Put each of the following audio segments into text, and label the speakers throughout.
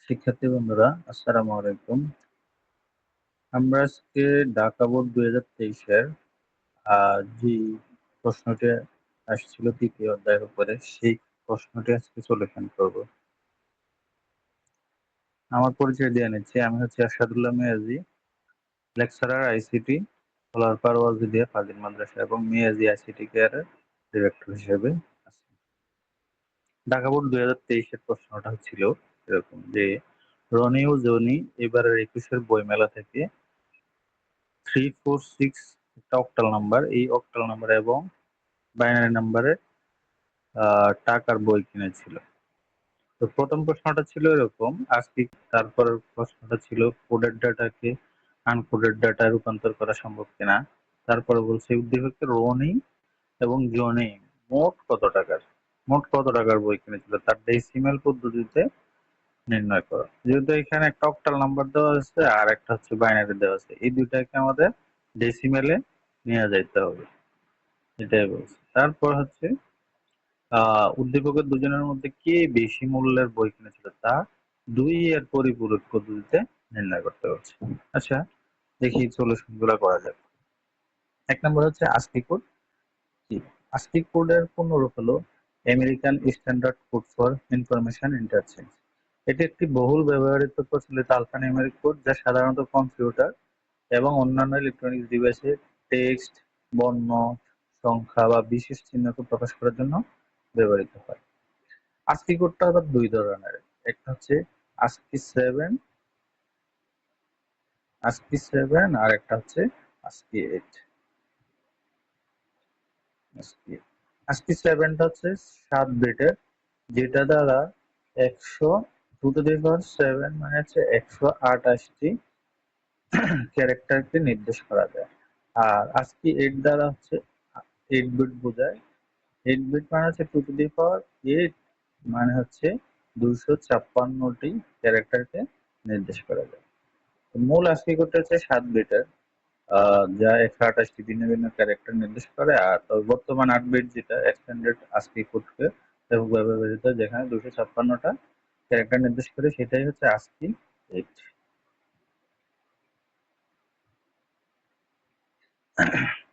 Speaker 1: শিক্ষার্থী বন্ধুরা, আসসালামু আলাইকুম। আমরা আজকে ঢাকা বোর্ড 2023-এর যে প্রশ্নটি আসছিল তৃতীয় অধ্যায়ের উপরে, সেই প্রশ্নটি আজকে সলিউশন করব। আমার পরিচয় দিয়ে নিচ্ছি। আমি হচ্ছে আরশাদুল্লাহ মিয়াজি, লেকচারার আইসিটি, খোলারপাড় ওয়াজিদিয়া ফাজিল মাদ্রাসা এবং মিয়াজি আইসিটি কেয়ারের ডিরেক্টর হিসেবে আছি। ঢাকা বোর্ড 2023-এর প্রশ্নটা ছিল এরকম যে, রনি ও জনি এবারের 21-এর বইমেলা থেকে 346 একটা অক্টাল নাম্বার, এই অক্টাল নাম্বার এবং বাইনারি নাম্বারের টাকার বই কিনেছিল। তো প্রথম প্রশ্নটা ছিল এরকম আজকে, তারপরের প্রশ্নটা ছিল কোডেড ডাটাকে আনকোডেড ডাটায় রূপান্তর করা সম্ভব কিনা। তারপরে বলছে উদ্দীপকে রনি এবং জনি মোট কত টাকার বই কিনেছিল তার ডেসিমেল পদ্ধতিতে নির্ণয় করো। যেহেতু এখানে একটা অক্টাল নাম্বার দেওয়া আছে আর একটা হচ্ছে বাইনারি দেওয়া আছে, এই দুইটাকে আমাদের ডেসিমেলে নিয়ে যাইতে হবে, এটাই বলছে। তারপর হচ্ছে উদ্দীপকের দুজনের মধ্যে কে বেশি মূল্যের বই কিনেছিল তা 2 এর পরিপূরক পদ্ধতিতে নির্ণয় করতে হচ্ছে। আচ্ছা, দেখি সলিউশন গুলা করা যাক। এক নম্বর হচ্ছে আস্কি কোড। কি আস্কি কোডের পূর্ণরূপ হলো American standard code for information interchange. এটি একটি বহুল ব্যবহৃত প্রচলিত আলফানিউমেরিক কোড যা সাধারণত কম্পিউটার এবং অন্যান্য ইলেকট্রনিক্স ডিভাইসে টেক্সট, বর্ণ, সংখ্যা বা বিশেষ চিহ্নকে প্রকাশ করার জন্য ব্যবহৃত হয়। আস্কি কোডটা আবার দুই ধরনের, একটা হচ্ছে আস্কি সেভেন আর একটা হচ্ছে আস্কি এইট। আস্কি সেভেনটা হচ্ছে 7 বিটের, যেটা দ্বারা 100 মানে হচ্ছে 128টি ক্যারেক্টারকে নির্দেশ করা যায়। আর আস্কি এইট দ্বারা হচ্ছে 8 বিট বোঝায়। 8 বিট মানে হচ্ছে 2 টু দি পাওয়ার 8, মানে হচ্ছে 256টি ক্যারেক্টারকে নির্দেশ করা যায়। মূল আস্কি কোডটা হচ্ছে 7 বিটের, যা 128টি ভিন্ন ভিন্ন ক্যারেক্টার নির্দেশ করে। আর তবে বর্তমান 8 বিট যেটা এক্সটেন্ডেড আস্কি কোডকে ব্যাপকভাবে ব্যবহৃত, যেখানে 256টা ক্যারেক্টার নির্দেশ করে, সেটাই হচ্ছে আস্কি এইট।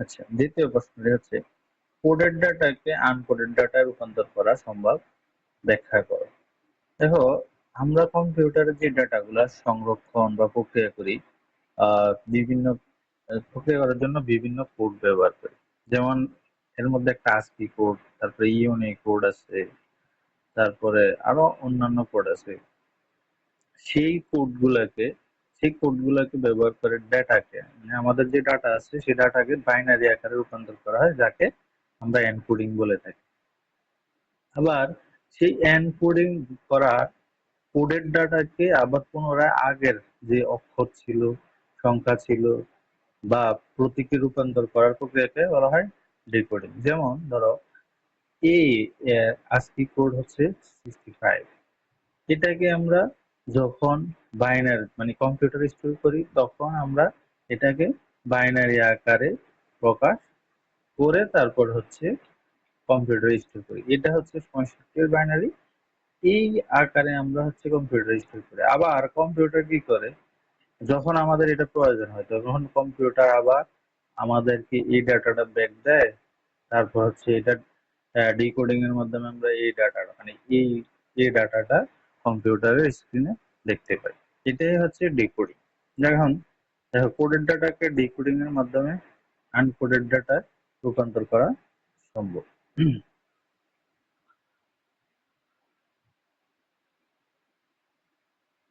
Speaker 1: আচ্ছা, দ্বিতীয় প্রশ্নটি হচ্ছে কোডেড ডাটাকে আনকোডেড ডাটায় রূপান্তর করা সম্ভব, ব্যাখ্যা করো। দেখো, আমরা কম্পিউটারে যে ডাটাগুলা সংরক্ষণ বা প্রক্রিয়া করি, বিভিন্ন প্রক্রিয়া করার জন্য বিভিন্ন কোড ব্যবহার করি। যেমন এর মধ্যে একটা আস্কি কোড, তারপরে ইউনি কোড আছে, তারপরে আরো অন্যান্য কোড আছে। সেই কোডগুলাকে সেই কোডগুলাকে ব্যবহার করে ডাটাকে, মানে আমাদের যে ডাটা আছে সেই ডাটাকে বাইনারি আকারে রূপান্তর করা হয়, যাকে আমরা এনকোডিং বলে থাকি। আবার সেই এনকোডিং করা কোডের ডাটাকে আবার পুনরায় আগের যে অক্ষর ছিল, সংখ্যা ছিল বা প্রতীকে রূপান্তর করার প্রক্রিয়াকে বলা হয় ডিকোডিং। যেমন ধরো, এই আস্কি কোড হচ্ছে 65, এটাকে আমরা যখন বাইনারি মানে কম্পিউটারে স্টোর করি, তখন আমরা এটাকে বাইনারি আকারে প্রকাশ করে তারপর হচ্ছে কম্পিউটারে স্টোর করি। এটা হচ্ছে 65 এর বাইনারি, এই আকারে আমরা হচ্ছে কম্পিউটারে স্টোর করি। আবার কম্পিউটার কি করে, যখন আমাদের এটা প্রয়োজন হয় তখন কম্পিউটার আবার আমাদেরকে এই ডাটাটা ব্যাক দেয়। তারপর হচ্ছে এটা ডিকোডিং এর মাধ্যমে আমরা এই ডাটাটা মানে এই ডাটাটা কম্পিউটারের স্ক্রিনে দেখতে পাই। এটাই হচ্ছে ডিকোডিং। এখন দেখো, কোডেড ডাটাকে ডিকোডিং এর মাধ্যমে আনকোডেড ডাটা রূপান্তর করা সম্ভব।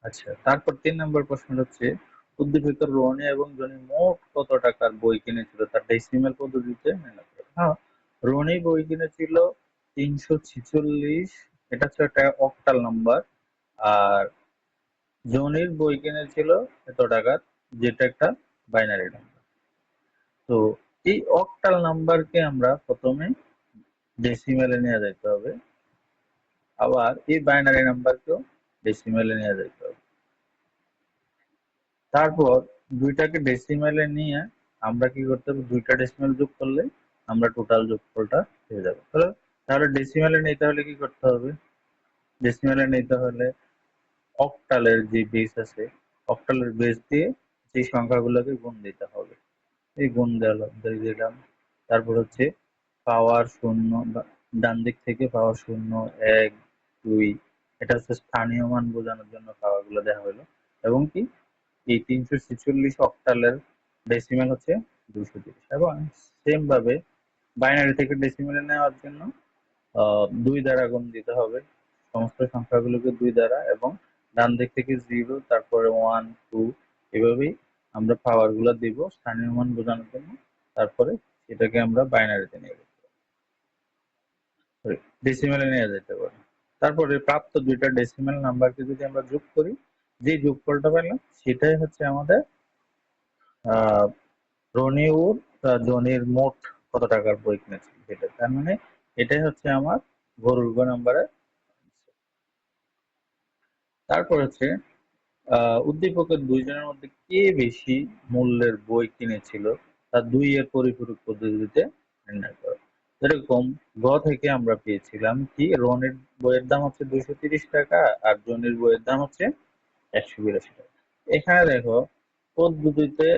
Speaker 1: আচ্ছা, তারপর 3 নম্বর প্রশ্ন হচ্ছে উদ্দীপিত রনি এবং জনি মোট কত টাকার বই কিনেছিল তার ডেসিমেল পদ্ধতিতে নির্ণয় করো। হ্যাঁ, রনি বই কিনেছিল 346, এটা হচ্ছে একটা অক্টাল নাম্বার। আর জনির বই কিনেছিল এত টাকার, যেটা একটা বাইনারি নাম্বার। তো এই অক্টাল নাম্বারকে আমরা প্রথমে ডেসিমেলে নিয়ে যেতে হবে, আবার এই বাইনারি নাম্বারকেও ডেসিমেলে নিয়ে যেতে হবে। তারপর দুইটাকে ডেসিমেলে নিয়ে আমরা কি করতে হবে, দুইটা ডেসিমেল যোগ করলে আমরা টোটাল যোগফলটা পেয়ে যাবো। তাহলে তাহলে ডেসিমেলে নিতে হলে কি করতে হবে, ডেসিমেলে নিতে হলে অক্টালের যে বেস আছে, অক্টালের বেস দিয়ে সেই সংখ্যাগুলোকে গুণ দিতে হবে। এই গুণ দিয়ে দিলাম। তারপর হচ্ছে পাওয়ার শূন্য, ডান দিক থেকে পাওয়ার শূন্য, 1, 2, এটা হচ্ছে স্থানীয় মান বোঝানোর জন্য পাওয়ার গুলো দেওয়া হলো। এবং কি এই 346 অক্টালের ডেসিমেল হচ্ছে 230। এবং সেম ভাবে বাইনারি থেকে ডেসিমেলে নেওয়ার জন্য 2 দ্বারা গুণ দিতে হবে সমস্ত সংখ্যাগুলোকে 2 দ্বারা, এবং ডান দিক থেকে 0, তারপরে 1, 2, এভাবেই আমরা পাওয়ার গুলো দিব স্থানীয় মান বোঝানোর জন্য। তারপরে সেটাকে আমরা বাইনারিতে নিয়ে যেতে পারি, ডেসিমেলে নিয়ে যেতে পারি। তারপরে প্রাপ্ত দুইটা ডেসিমেল নাম্বারকে যদি আমরা যোগ করি, যে যোগফলটা পেলাম সেটাই হচ্ছে আমাদের রনি ও জনির মোট কত টাকার বই কিনেছিল সেটা। তার মানে এটাই হচ্ছে আমার গরুর গ নাম্বারের। তারপর হচ্ছে উদ্দীপকের দুইজনের মধ্যে কে বেশি মূল্যের বই কিনেছিল তা 2 এর পরিপূরক পদ্ধতিতে নির্ণয় করো। যেরকম গ থেকে আমরা পেয়েছিলাম কি রনির বইয়ের দাম হচ্ছে 230 টাকা আর জনির বইয়ের দাম হচ্ছে 182 টাকা। এখানে দেখো পদ্ধতিতে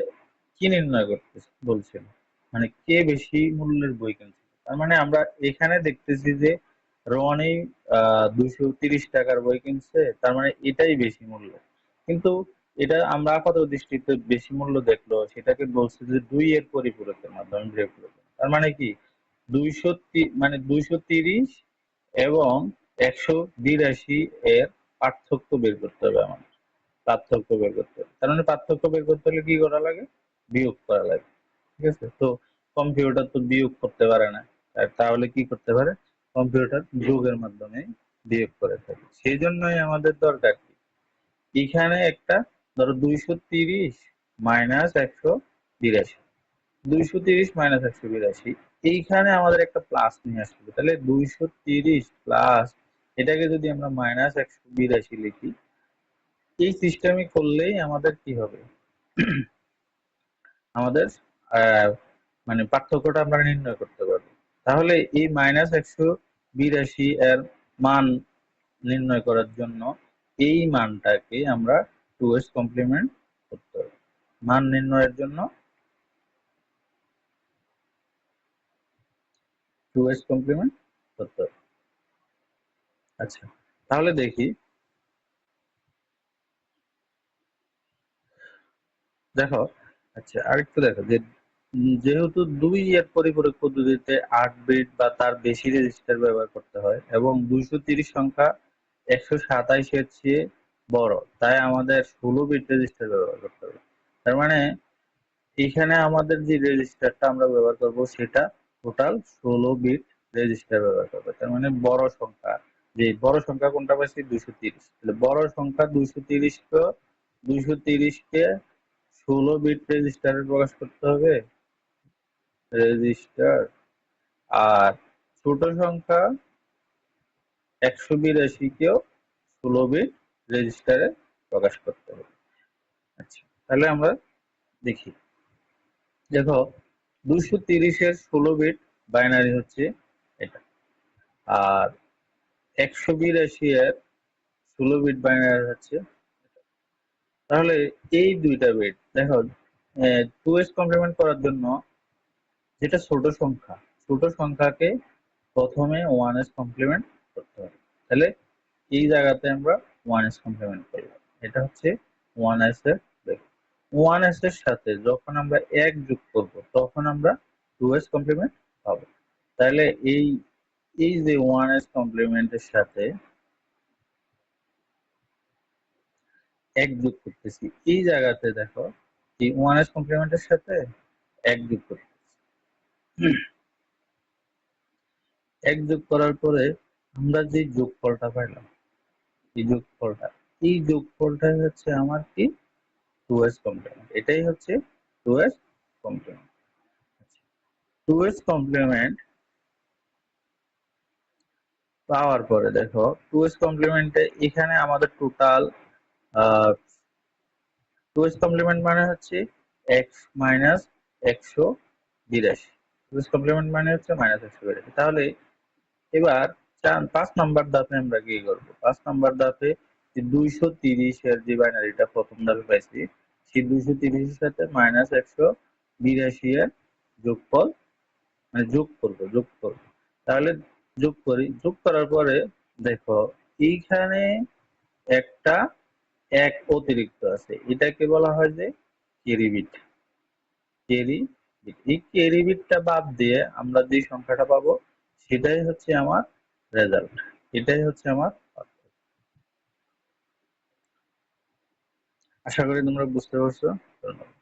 Speaker 1: কি নির্ণয় করতে বলছিল, মানে কে বেশি মূল্যের বই কিনছে। তার মানে আমরা এখানে দেখতেছি যে রনি 230 টাকার বই কিনছে, তার মানে এটাই বেশি মূল্য। কিন্তু এটা আমরা আপাত দৃষ্টিতে বেশি মূল্য দেখলো সেটাকে বলছে যে 2 এর পরিপূরকের মাধ্যমে বিয়োগ করবে। তার মানে কি 230 এবং 182 এর পার্থক্য বের করতে হবে আমাদের। পার্থক্য বের করতে হবে, তার মানে পার্থক্য বের করতে হলে কি করা লাগে, বিয়োগ করা লাগে। ঠিক আছে, তো কম্পিউটার তো বিয়োগ করতে পারে না, আর তাহলে কি করতে পারে, কম্পিউটার যোগের মাধ্যমে বিয়োগ করে থাকে। সেই জন্যই আমাদের দরকার কি, এখানে একটা ধরো 230 মাইনাস 182, 230 মাইনাস 182, এইখানে আমাদের একটা প্লাস নিয়ে আসবে। তাহলে 230 প্লাস এটাকে যদি আমরা মাইনাস 182 লিখি, এই সিস্টেমে করলেই আমাদের কি হবে, আমাদের মানে পার্থক্যটা আমরা নির্ণয় করতে পারবো। তাহলে এই মাইনাস 182 এর মান নির্ণয় করার জন্য এই মানটাকে আমরা 2s কমপ্লিমেন্ট করতে হবে। মান নির্ণয়ের জন্য 2s কমপ্লিমেন্ট করতে হবে। আচ্ছা, তাহলে দেখি, দেখো, আচ্ছা আরেকটু দেখো যে যেহেতু 2 এর পরিপূরক পদ্ধতিতে 8 বিট বা তার বেশি রেজিস্টার ব্যবহার করতে হয় এবং 230 সংখ্যা 127 এর চেয়ে বড়, তাই আমাদের 16 বিট রেজিস্টার ব্যবহার করতে হবে। তার মানে এখানে আমাদের যে রেজিস্টারটা আমরা ব্যবহার করব সেটা টোটাল 16 বিট রেজিস্টার ব্যবহার করবে। তার মানে বড় সংখ্যা, যে বড় সংখ্যা কোনটা পাচ্ছি, 230। তাহলে বড় সংখ্যা 230 কে 16 বিট রেজিস্টারে প্রকাশ করতে হবে, রেজিস্টার। আর ছোট সংখ্যা 182 কেও 16 বিট রেজিস্টারে প্রকাশ করতে হবে। আচ্ছা, তাহলে আমরা দেখি, দেখো 230 এর 16 বিট বাইনারি হচ্ছে এটা, আর 182 এর 16 বিট বাইনারি হচ্ছে। তাহলে এই দুইটা বিট দেখো, 2s কমপ্লিমেন্ট করার জন্য যেটা ছোট সংখ্যা, ছোট সংখ্যাকে প্রথমে 1s কমপ্লিমেন্ট করতে হবে। তাহলে এই জায়গাতে আমরা 1s কমপ্লিমেন্ট করলাম, এটা হচ্ছে 1s এর বেগ। 1s এর সাথে যখন আমরা 1 যোগ করব তখন আমরা 2s কমপ্লিমেন্ট পাবো। তাহলে এই এই যে 1s কমপ্লিমেন্টের সাথে 1 যোগ করতেছি, এই জায়গাতে দেখো এই 1s কমপ্লিমেন্টের সাথে 1 যোগ করতেছি। 1 যোগ করার পরে আমরা যে যোগফলটা পাইলাম, এই যোগফলটা, এই যোগফলটাই হচ্ছে আমার কি, 2s কমপ্লিমেন্ট। এটাই হচ্ছে 2s কমপ্লিমেন্ট। 2s কমপ্লিমেন্ট পাওয়ার পরে দেখো 2s কমপ্লিমেন্টে এখানে আমাদের টোটাল 2s কমপ্লিমেন্ট মানে হচ্ছে x মাইনাস 182। 2s কমপ্লিমেন্ট মানে হচ্ছে মাইনাস 182। তাহলে এবার 5 নাম্বার ধাপে আমরা কি করব, 5 নাম্বার ধাপে 230 এর যে বাইনারিটা প্রথম ধাপে পাইছি, সেই 230 এর সাথে -182 এর যোগফল, মানে যোগ করব। তাহলে যোগ করার পরে দেখো এইখানে একটা এক অতিরিক্ত আছে, এটাকে বলা হয় যে ক্যারি বিট। ক্যারি বিট, এই ক্যারি বিটটা বাদ দিয়ে আমরা যে সংখ্যাটা পাবো সেটাই হচ্ছে আমার রেজাল্ট, এটাই হচ্ছে আমার। আশা করি তোমরা বুঝতে পারছো। ধন্যবাদ।